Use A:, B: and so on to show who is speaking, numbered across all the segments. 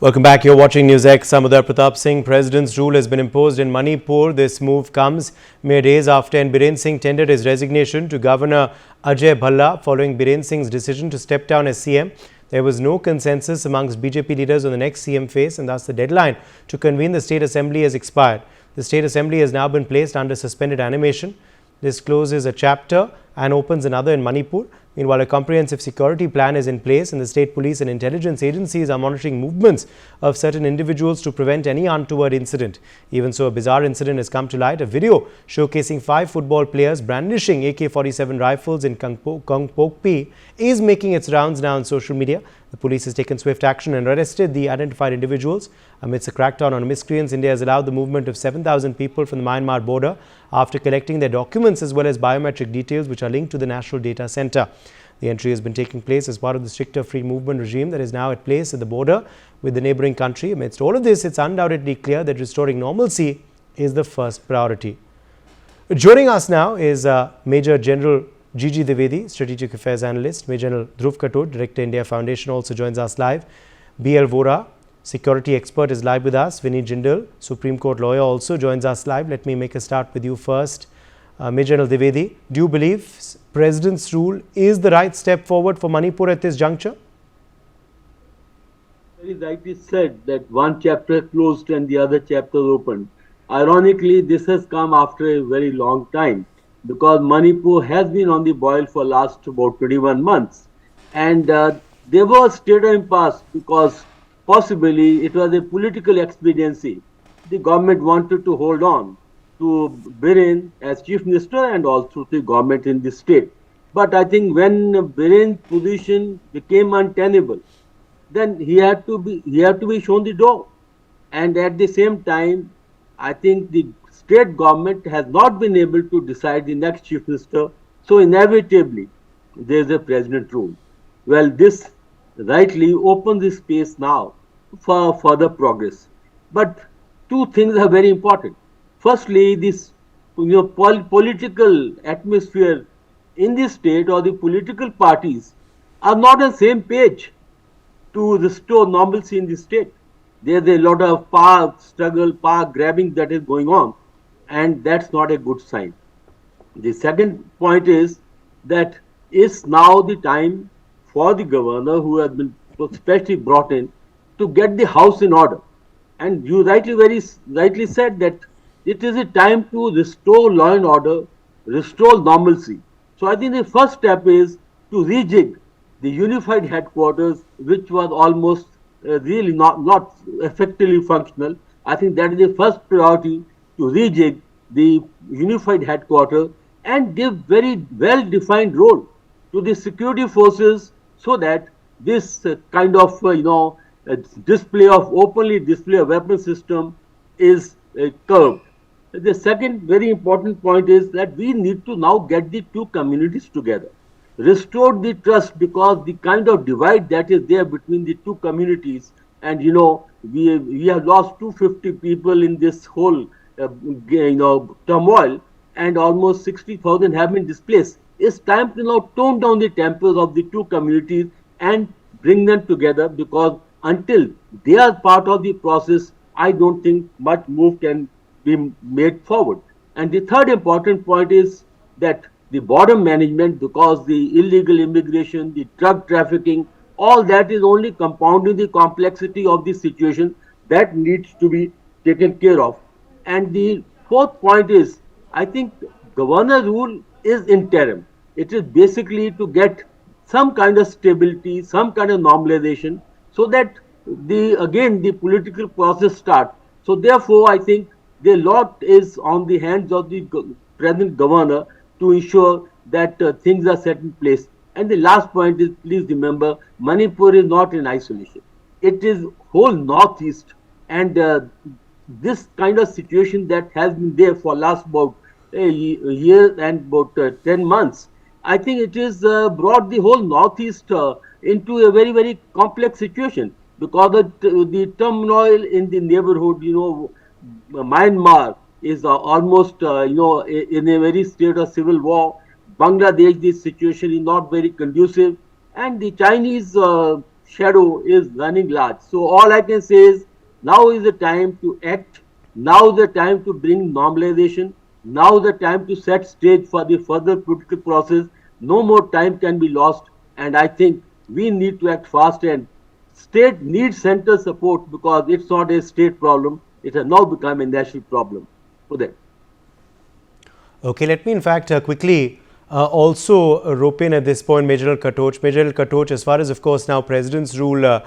A: Welcome back. You're watching NewsX. Samudar Pratap Singh, President's rule has been imposed in Manipur. This move comes mere days after N Biren Singh tendered his resignation to Governor Ajay Bhalla following Biren Singh's decision to step down as CM. There was no consensus amongst BJP leaders on the next CM phase, and thus the deadline to convene the State Assembly has expired. The State Assembly has now been placed under suspended animation. This closes a chapter and opens another in Manipur. Meanwhile, a comprehensive security plan is in place and the state police and intelligence agencies are monitoring movements of certain individuals to prevent any untoward incident. Even so, a bizarre incident has come to light. A video showcasing 5 football players brandishing AK47 rifles in Kangpokpi is making its rounds now on social media. The police has taken swift action and arrested the identified individuals. Amidst a crackdown on miscreants, India has allowed the movement of 7,000 people from the Myanmar border after collecting their documents as well as biometric details which are linked to the National Data Center. The entry has been taking place as part of the stricter free movement regime that is now at place at the border with the neighboring country. Amidst all of this, it's undoubtedly clear that restoring normalcy is the first priority. Joining us now is Major General G.G. Dwivedi, Strategic Affairs Analyst. Major General Dhruv Katur, Director India Foundation, also joins us live. B.L. Vora, Security Expert, is live with us. Vineet Jindal, Supreme Court Lawyer, also joins us live. Let me make a start with you first. Major General Dwivedi, do you believe President's rule is the right step forward for Manipur at this juncture?
B: Very rightly said that one chapter closed and the other chapter opened. Ironically, this has come after a very long time because Manipur has been on the boil for last about 21 months. And there was state of impasse because possibly it was a political expediency. The government wanted to hold on to Biren as chief minister and also the government in the state. But I think when Biren's position became untenable, then he had to be shown the door. And at the same time, I think the state government has not been able to decide the next chief minister. So inevitably, there is a president rule. Well, this rightly opens the space now for further progress. But two things are very important. Firstly, this political atmosphere in the state or the political parties are not on the same page to restore normalcy in the state. There's a lot of power struggle, power grabbing that is going on, and that's not a good sign. The second point is that it's now the time for the governor, who has been especially brought in, to get the house in order. And you very rightly said that it is a time to restore law and order, restore normalcy. So I think the first step is to rejig the unified headquarters, which was almost really not effectively functional. I think that is the first priority, to rejig the unified headquarters and give very well-defined role to the security forces so that this kind of openly display of weapon system is curbed. The second very important point is that we need to now get the two communities together, restore the trust, because the kind of divide that is there between the two communities, and we have lost 250 people in this whole turmoil, and almost 60,000 have been displaced. It's time to now tone down the tempers of the two communities and bring them together, because until they are part of the process, I don't think much move can be made forward. And the third important point is that the border management, because the illegal immigration, the drug trafficking, all that is only compounding the complexity of the situation that needs to be taken care of. And the fourth point is, I think governor rule is interim. It is basically to get some kind of stability, some kind of normalization, so that the political process starts. So therefore, I think the lot is on the hands of the present governor to ensure that things are set in place. And the last point is, please remember, Manipur is not in isolation. It is whole northeast, and this kind of situation that has been there for last about a year and about 10 months, I think it is brought the whole northeast into a very, very complex situation, because the turmoil in the neighborhood, Myanmar is almost, in a very state of civil war. Bangladesh, this situation is not very conducive. And the Chinese shadow is running large. So all I can say is now is the time to act. Now is the time to bring normalization. Now is the time to set stage for the further political process. No more time can be lost. And I think we need to act fast, and state needs center support because it's not a state problem. It has now become a national problem for them.
A: Okay, let me in fact quickly also rope in at this point Major Katoch. Major Katoch, as far as of course now President's rule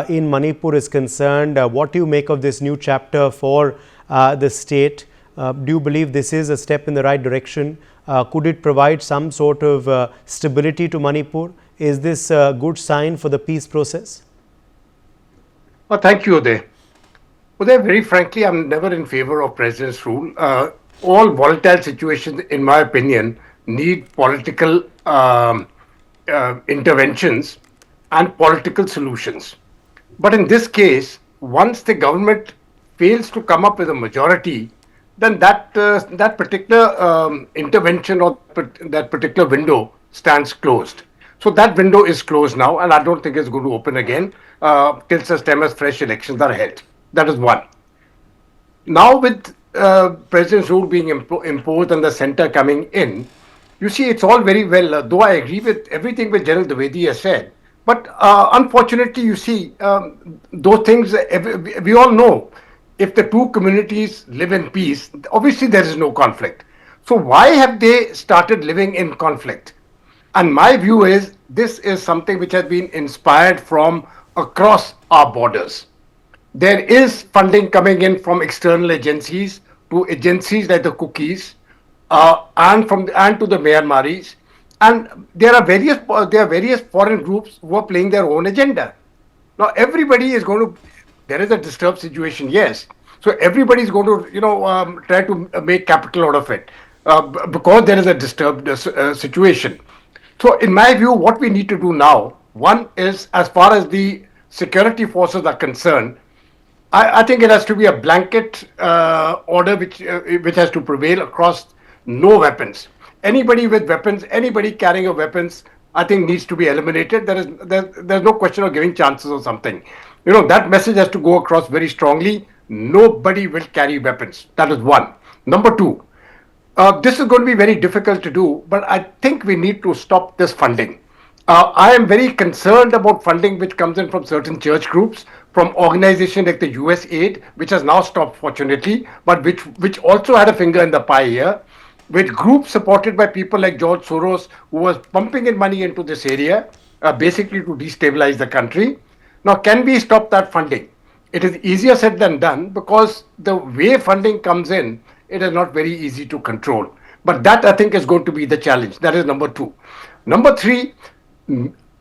A: in Manipur is concerned, what do you make of this new chapter for the state? Do you believe this is a step in the right direction? Could it provide some sort of stability to Manipur? Is this a good sign for the peace process?
C: Thank you, Uday. Uday, very frankly, I'm never in favor of president's rule. All volatile situations, in my opinion, need political interventions and political solutions. But in this case, once the government fails to come up with a majority, then that particular intervention or that particular window stands closed. So that window is closed now, and I don't think it's going to open again till such time as fresh elections are held. That is one. Now, with President's rule being imposed and the center coming in, you see, it's all very well, though I agree with everything which General Dwivedi has said. But unfortunately, you see, those things, we all know, if the two communities live in peace, obviously there is no conflict. So why have they started living in conflict? And my view is this is something which has been inspired from across our borders. There is funding coming in from external agencies to agencies like the cookies and to the Myanmaris, and there are various foreign groups who are playing their own agenda. Now everybody is going to. There is a disturbed situation, yes. So everybody is going to try to make capital out of it because there is a disturbed situation. So in my view, what we need to do now, one is as far as the security forces are concerned, I think it has to be a blanket order which has to prevail across no weapons. Anybody with weapons, anybody carrying a weapons, I think needs to be eliminated. There's no question of giving chances or something. That message has to go across very strongly. Nobody will carry weapons. That is one. Number two, this is going to be very difficult to do, but I think we need to stop this funding. I am very concerned about funding which comes in from certain church groups, from organizations like the USAID, which has now stopped fortunately, but which also had a finger in the pie here, with groups supported by people like George Soros, who was pumping in money into this area, basically to destabilize the country. Now, can we stop that funding? It is easier said than done because the way funding comes in, it is not very easy to control. But that, I think, is going to be the challenge. That is number two. Number three,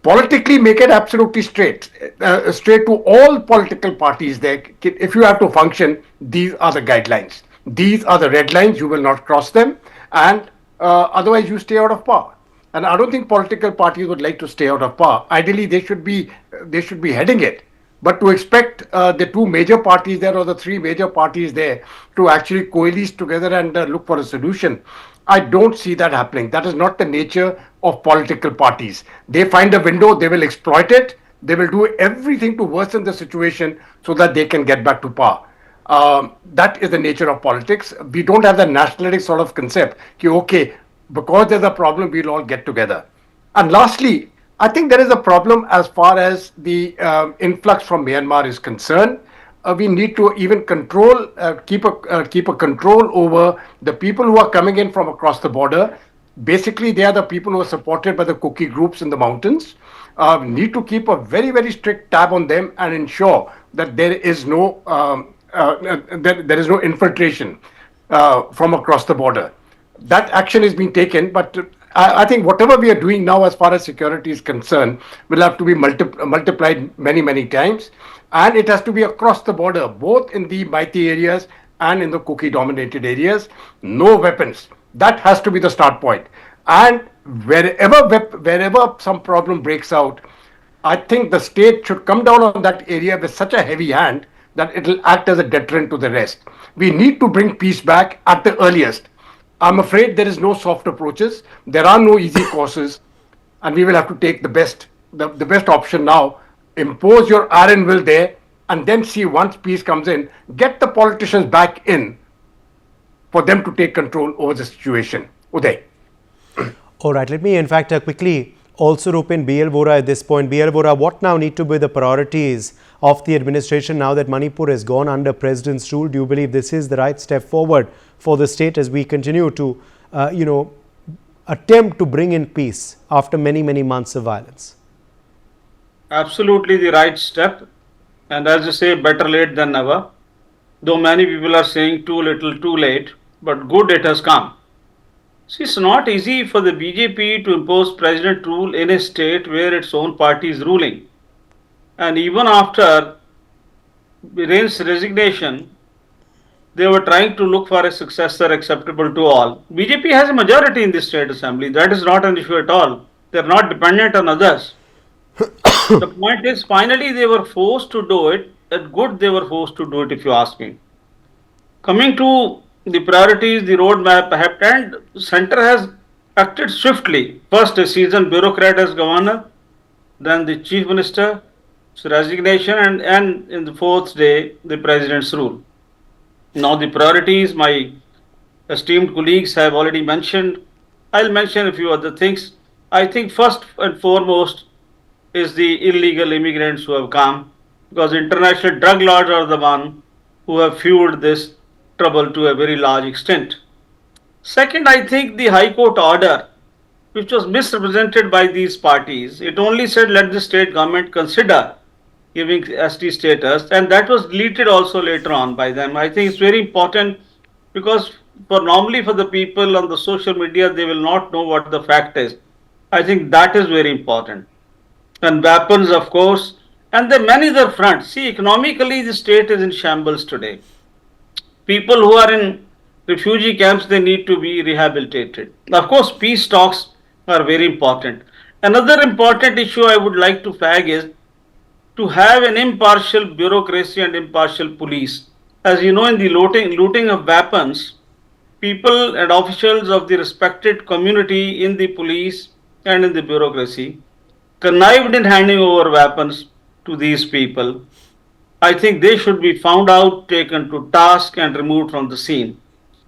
C: politically make it absolutely straight to all political parties there. If you have to function, these are the guidelines. These are the red lines. You will not cross them, and otherwise you stay out of power. And I don't think political parties would like to stay out of power. Ideally, they should be heading it. But to expect the two major parties there or the three major parties there to actually coalesce together and look for a solution, I don't see that happening. That is not the nature of political parties. They find a window, they will exploit it, they will do everything to worsen the situation so that they can get back to power. That is the nature of politics. We don't have the nationalistic sort of concept, okay, because there's a problem, we'll all get together. And lastly, I think there is a problem as far as the influx from Myanmar is concerned. We need to even keep a control over the people who are coming in from across the border. Basically, they are the people who are supported by the cookie groups in the mountains. We need to keep a very, very strict tab on them and ensure that there is no infiltration from across the border. That action is being taken, but I think whatever we are doing now as far as security is concerned will have to be multiplied many, many times. And it has to be across the border, both in the mighty areas and in the cookie-dominated areas. No weapons. That has to be the start point. And wherever some problem breaks out, I think the state should come down on that area with such a heavy hand that it will act as a deterrent to the rest. We need to bring peace back at the earliest. I'm afraid there is no soft approaches. There are no easy courses, and we will have to take the best option now impose your iron will there, and then see once peace comes in, get the politicians back in for them to take control over the situation. Uday.
A: All right, let me in fact quickly also rope in BL Vora at this point. BL Vora, what now need to be the priorities of the administration now that Manipur has gone under President's rule? Do you believe this is the right step forward for the state as we continue to, attempt to bring in peace after many, many months of violence?
D: Absolutely the right step. And as you say, better late than never. Though many people are saying too little, too late, but good it has come. See, it's not easy for the BJP to impose president rule in a state where its own party is ruling. And even after Biren's resignation, they were trying to look for a successor acceptable to all. BJP has a majority in the state assembly. That is not an issue at all. They are not dependent on others. The point is, finally, they were forced to do it. And good they were forced to do it, if you ask me. Coming to the priorities, the roadmap, and center has acted swiftly. First, a seasoned bureaucrat as governor, then the chief minister's resignation, and in the fourth day, the president's rule. Now, the priorities, my esteemed colleagues have already mentioned. I'll mention a few other things. I think first and foremost is the illegal immigrants who have come, because international drug lords are the one who have fueled this trouble to a very large extent. Second, I think the High Court order, which was misrepresented by these parties, it only said let the state government consider giving ST status, and that was deleted also later on by them. I think it's very important because normally for the people on the social media, they will not know what the fact is. I think that is very important. And weapons, of course, and there are many other fronts. See, economically, the state is in shambles today. People who are in refugee camps, they need to be rehabilitated. Of course, peace talks are very important. Another important issue I would like to flag is to have an impartial bureaucracy and impartial police. As you know, in the looting of weapons, people and officials of the respected community in the police and in the bureaucracy connived in handing over weapons to these people. I think they should be found out, taken to task, and removed from the scene.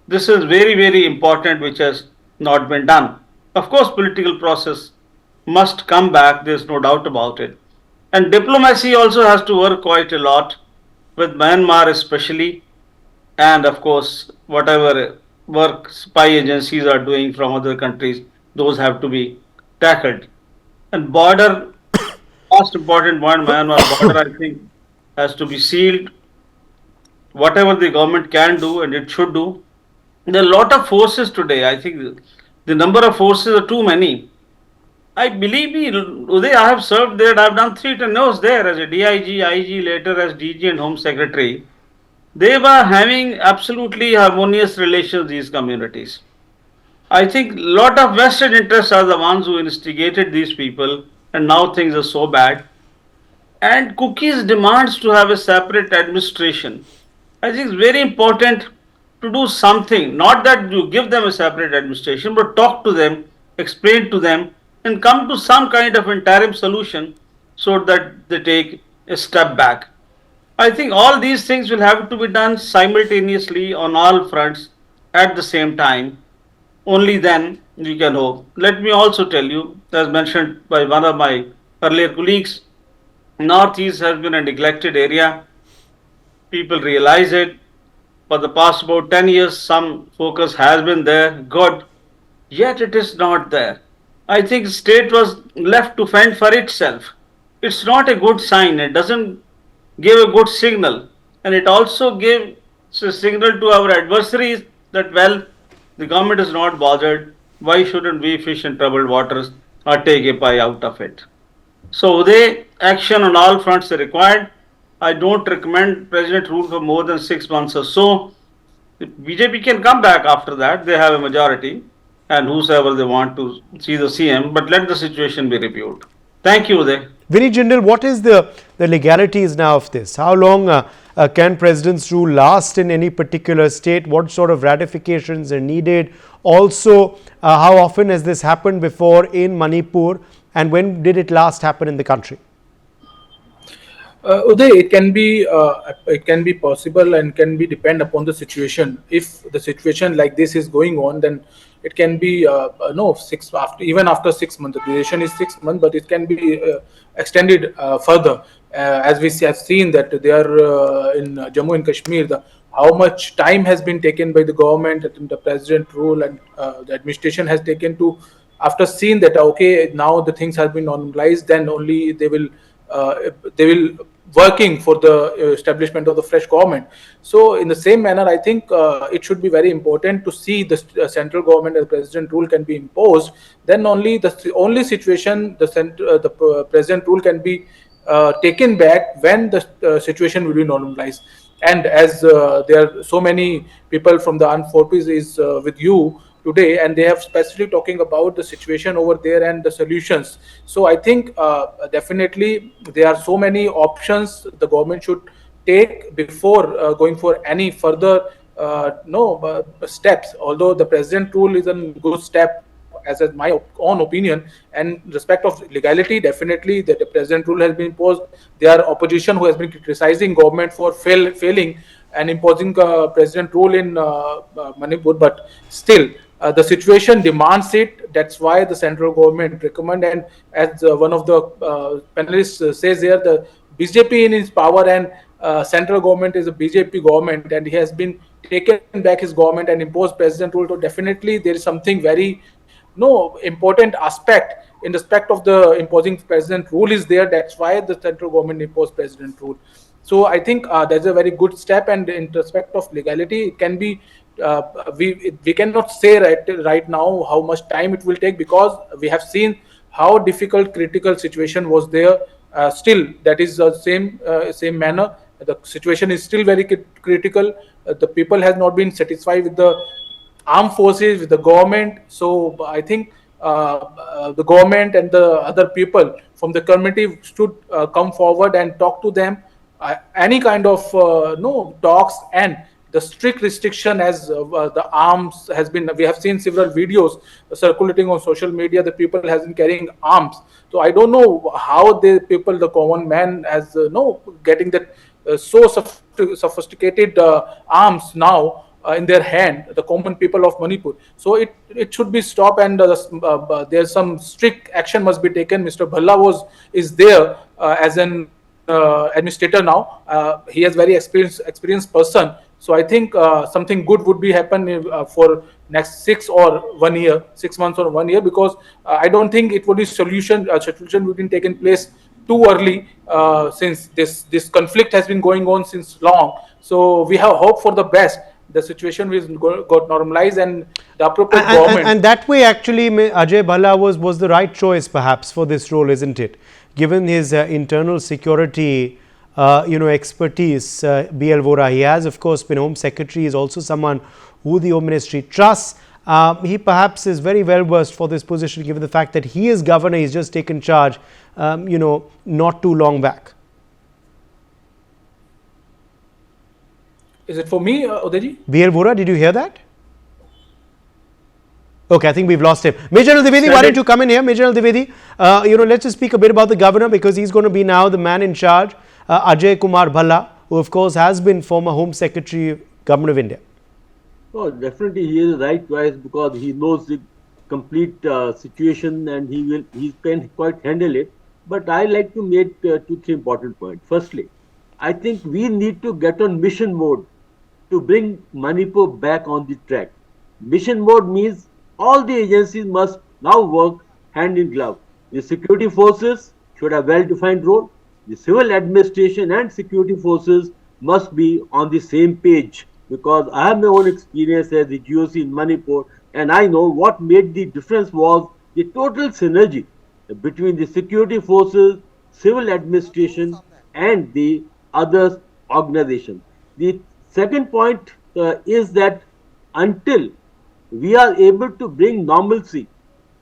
D: This is very, very important, which has not been done. Of course, political process must come back, there's no doubt about it. And diplomacy also has to work quite a lot, with Myanmar especially, and of course, whatever work spy agencies are doing from other countries, those have to be tackled. And border, most important one, Myanmar border, I think, has to be sealed. Whatever the government can do, and it should do. There are a lot of forces today. I think the number of forces are too many. I believe me, Uday, I have served there. I have done 3 tenures there as a DIG, IG, later as DG and Home Secretary. They were having absolutely harmonious relations, these communities. I think a lot of vested interests are the ones who instigated these people, and now things are so bad. And Cookie's demands to have a separate administration. I think it's very important to do something, not that you give them a separate administration, but talk to them, explain to them, and come to some kind of interim solution so that they take a step back. I think all these things will have to be done simultaneously on all fronts at the same time. Only then we can hope. Let me also tell you, as mentioned by one of my earlier colleagues, Northeast has been a neglected area. People realize it. For the past about 10 years, some focus has been there, good, yet it is not there. I think the state was left to fend for itself. It's not a good sign. It doesn't give a good signal. And it also gives a signal to our adversaries that, well, the government is not bothered. Why shouldn't we fish in troubled waters or take a pie out of it? So, action on all fronts is required. I don't recommend President rule for more than 6 months or so. The BJP can come back after that. They have a majority, and whosoever they want to see the CM, but let the situation be reviewed. Thank you, Uday.
A: Very general, what is the legalities now of this? How long can President's rule last in any particular state? What sort of ratifications are needed? Also, how often has this happened before in Manipur, and when did it last happen in the country?
E: Uday, it can be possible and can be depend upon the situation. If the situation like this is going on, then it can be no six after even after 6 months. The duration is 6 months, but it can be extended further. As we have seen that they are in Jammu and Kashmir, how much time has been taken by the government and the president rule and the administration has taken to after seeing that okay now the things have been normalized, then only uh, they will working for the establishment of the fresh government. So in the same manner, I think it should be very important to see the central government and president rule can be imposed. Then only the only situation the president rule can be taken back when the situation will be normalized. And as there are so many people from the armed forces is with you today, and they have specifically talking about the situation over there and the solutions. So I think definitely there are so many options the government should take before going for any further no steps. Although the president rule is a good step as my own opinion, and respect of legality, definitely that the president rule has been imposed. There are opposition who has been criticizing government for failing and imposing president rule in Manipur, but still the situation demands it. That's why the central government recommend, and as one of the panelists says here, the BJP in its power, and central government is a BJP government, and he has been taken back his government and imposed president rule. So definitely there is something very no important aspect in respect of the imposing president rule is there. That's why the central government imposed president rule. So I think that's a very good step, and in respect of legality, it can be we cannot say right now how much time it will take, because we have seen how difficult critical situation was there. Still, that is the same manner. The situation is still very critical. The people has not been satisfied with the armed forces, with the government. So I think the government and the other people from the community should come forward and talk to them. Any kind of no talks and the strict restriction as the arms has been. We have seen several videos circulating on social media. The people has been carrying arms. So I don't know how the people, the common man, has no getting that so sophisticated arms now in their hand, the common people of Manipur. So it should be stopped, and there's some strict action must be taken. Mr. Bhalla is there as an administrator now. He is very experienced person. So I think something good would be happen for next 6 months or 1 year, because I don't think it would be solution would be taken place too early, since this conflict has been going on since long. So we have hope for the best. The situation got normalized, and the appropriate government.
A: And that way, actually, Ajay Bhalla was the right choice, perhaps, for this role, isn't it? Given his internal security, expertise, BL Vora, he has, of course, been Home Secretary. Is also someone who the Home Ministry trusts. He perhaps is very well versed for this position, given the fact that he is governor. He's just taken charge, not too long back.
E: Is it for me, Udayji?
A: BL Vora, did you hear that? Okay, I think we've lost him. Major General Dwivedi, why don't you come in here? Major General Dwivedi, let's just speak a bit about the governor, because he's going to be now the man in charge, Ajay Kumar Bhalla, who of course has been former Home Secretary, Government of India.
B: Oh, definitely he is the right choice, because he knows the complete situation, and he can quite handle it. But I like to make 2-3 important points. Firstly, I think we need to get on mission mode to bring Manipur back on the track. Mission mode means all the agencies must now work hand in glove. The security forces should have well-defined role. The civil administration and security forces must be on the same page, because I have my own experience as the GOC in Manipur, and I know what made the difference was the total synergy between the security forces, civil administration, and the other organizations. The second point is that until we are able to bring normalcy,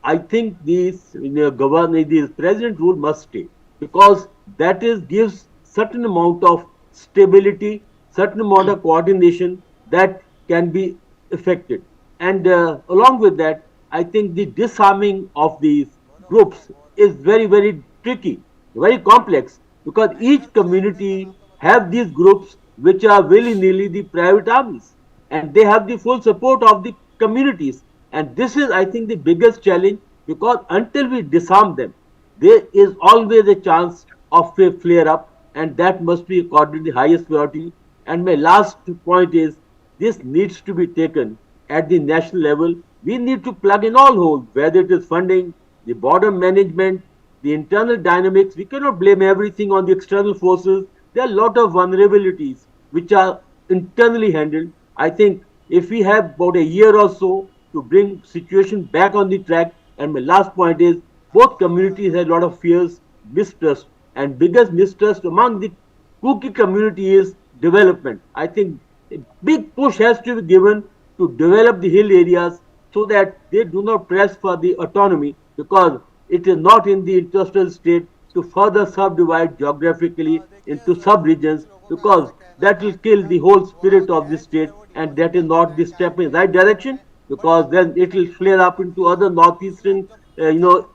B: I think this president rule must stay, because that gives certain amount of stability, certain amount of coordination that can be effected. And along with that, I think the disarming of these groups is very, very tricky, very complex. because each community have these groups which are willy-nilly the private armies, and they have the full support of the communities. And this is, I think, the biggest challenge, because until we disarm them, there is always a chance of a flare up, and that must be accorded the highest priority. And my last point is, this needs to be taken at the national level. We need to plug in all holes, whether it is funding, the border management, the internal dynamics. We cannot blame everything on the external forces. There are a lot of vulnerabilities which are internally handled. I think if we have about a year or so to bring situation back on the track, and my last point is, both communities had a lot of fears, mistrust, and biggest mistrust among the Kuki community is development. I think a big push has to be given to develop the hill areas so that they do not press for the autonomy, because it is not in the industrial state to further subdivide geographically into sub-regions, because that will kill the whole spirit of the state, and that is not the step in the right direction, because then it will flare up into other northeastern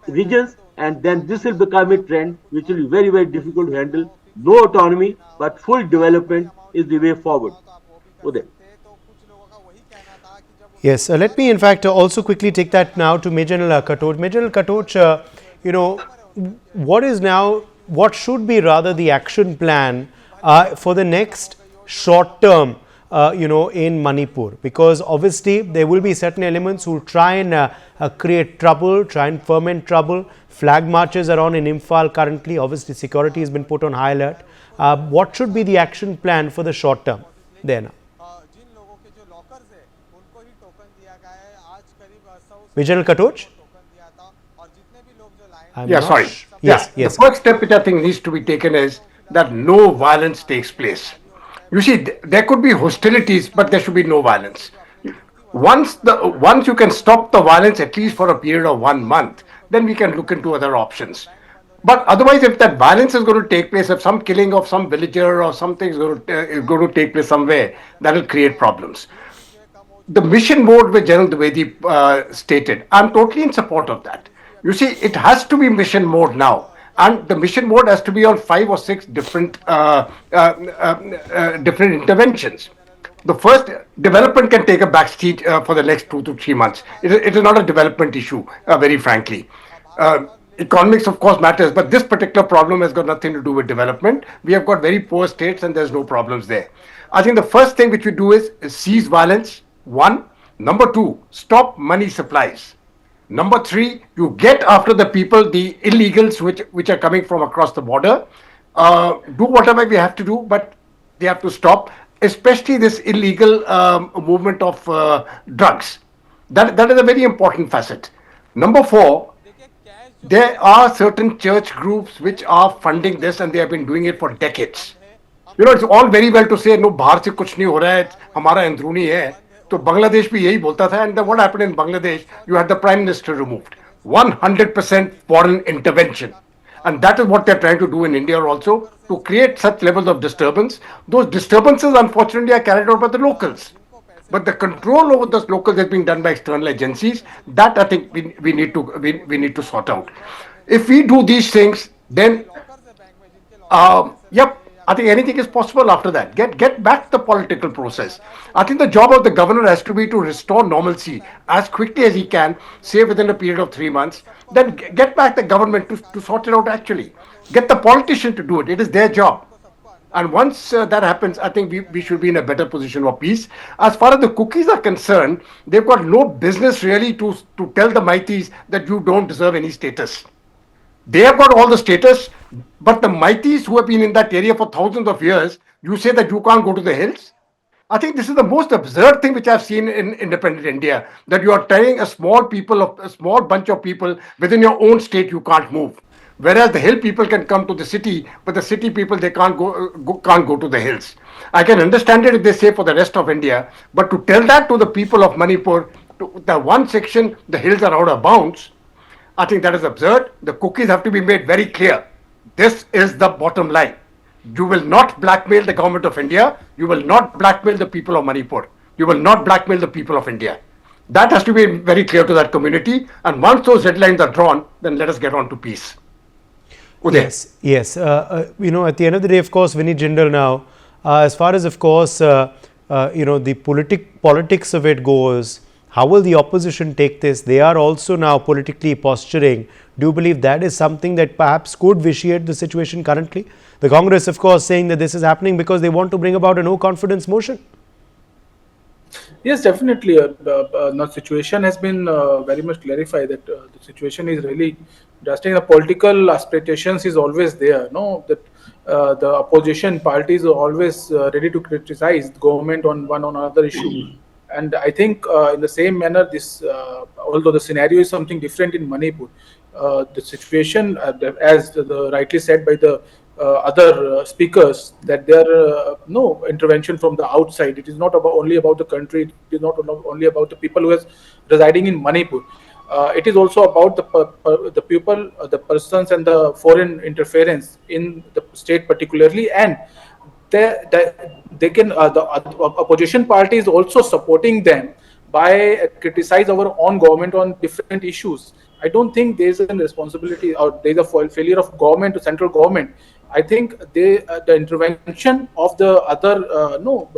B: regions, and then this will become a trend which will be very, very difficult to handle. No autonomy, but full development is the way forward. Uday.
A: Yes, let me in fact also quickly take that now to Major General Katoch. Major General Katoch, what is now, what should be rather the action plan for the next short term, in Manipur? Because obviously there will be certain elements who try and create trouble, try and ferment trouble. Flag marches are on in Imphal currently. Obviously security has been put on high alert. What should be the action plan for the short term there now? Major General Katoch?
C: Sorry.
A: Yes.
C: The first step which I think needs to be taken is that no violence takes place. You see, there could be hostilities, but there should be no violence. Once you can stop the violence, at least for a period of 1 month, then we can look into other options. But otherwise, if that violence is going to take place, if some killing of some villager or something is going to take place somewhere, that will create problems. The mission mode which General Dwivedi stated, I'm totally in support of that. You see, it has to be mission mode now, and the mission mode has to be on 5 or 6 different different interventions. The first, development can take a backseat for the next 2 to 3 months. It is not a development issue, very frankly. Economics, of course, matters, but this particular problem has got nothing to do with development. We have got very poor states, and there's no problems there. I think the first thing which we do is cease violence. 1. Number 2, stop money supplies. Number 3, you get after the people, the illegals which are coming from across the border. Do whatever we have to do, but they have to stop, especially this illegal movement of drugs. That is a very important facet. Number 4, there are certain church groups which are funding this, and they have been doing it for decades. It's all very well to say, no, बाहर से कुछ नहीं हो रहा है, हमारा अंदरूनी है. तो बांग्लादेश भी यही बोलता था, and then what happened in Bangladesh? You had the prime minister removed. 100% foreign intervention. And that is what they're trying to do in India also, to create such levels of disturbance. Those disturbances, unfortunately, are carried out by the locals. But the control over those locals is being done by external agencies. That I think we need to sort out. If we do these things, then I think anything is possible after that. Get back the political process. I think the job of the governor has to be to restore normalcy as quickly as he can, say within a period of 3 months. Then get back the government to sort it out actually. Get the politician to do it. It is their job. And once that happens, I think we should be in a better position for peace. As far as the cookies are concerned, they've got no business really to tell the Maitis that you don't deserve any status. They have got all the status, but the Maitis who have been in that area for thousands of years, you say that you can't go to the hills? I think this is the most absurd thing which I've seen in independent India, that you are telling a small bunch of people within your own state you can't move. Whereas the hill people can come to the city, but the city people, they can't go to the hills. I can understand it if they say for the rest of India, but to tell that to the people of Manipur, to the one section, the hills are out of bounds, I think that is absurd. The cookies have to be made very clear. This is the bottom line. You will not blackmail the government of India. You will not blackmail the people of Manipur. You will not blackmail the people of India. That has to be very clear to that community. And once those deadlines are drawn, then let us get on to peace. Uday.
A: Yes. At the end of the day, of course, Vinny Jindal now, as far as, of course, the politics of it goes, how will the opposition take this? They are also now politically posturing. Do you believe that is something that perhaps could vitiate the situation currently? The Congress, of course, saying that this is happening because they want to bring about a no confidence motion.
E: Yes, definitely. The situation has been very much clarified that the situation is really drastic. The political aspirations is always there. No, that the opposition parties are always ready to criticize the government on one or another issue. And I think in the same manner, this although the scenario is something different in Manipur, the situation, as rightly said by the other speakers, that there no intervention from the outside. It is not only about the country. It is not only about the people who are residing in Manipur. It is also about the people, the persons, and the foreign interference in the state particularly, and they can the opposition party is also supporting them by criticize our own government on different issues. I don't think there is a responsibility or there is a failure of government to central government. I think the intervention of the other no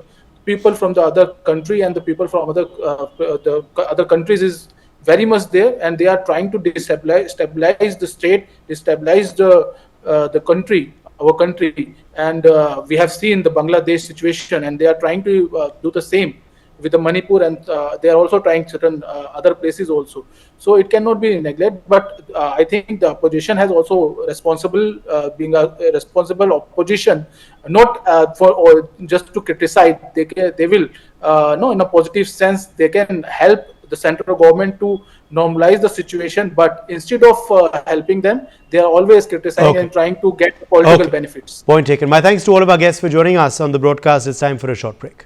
E: people from the other country and the people from the other countries is very much there, and they are trying to stabilize the state, destabilize the country, our country, and we have seen the Bangladesh situation, and they are trying to do the same with the Manipur, and they are also trying certain other places also. So it cannot be neglected, but I think the opposition has also responsible, being a responsible opposition, not for or just to criticize. They will no, in a positive sense, they can help the central government to normalize the situation, but instead of helping them, they are always criticizing and trying to get political benefits.
A: Point taken. My thanks to all of our guests for joining us on the broadcast. It's time for a short break.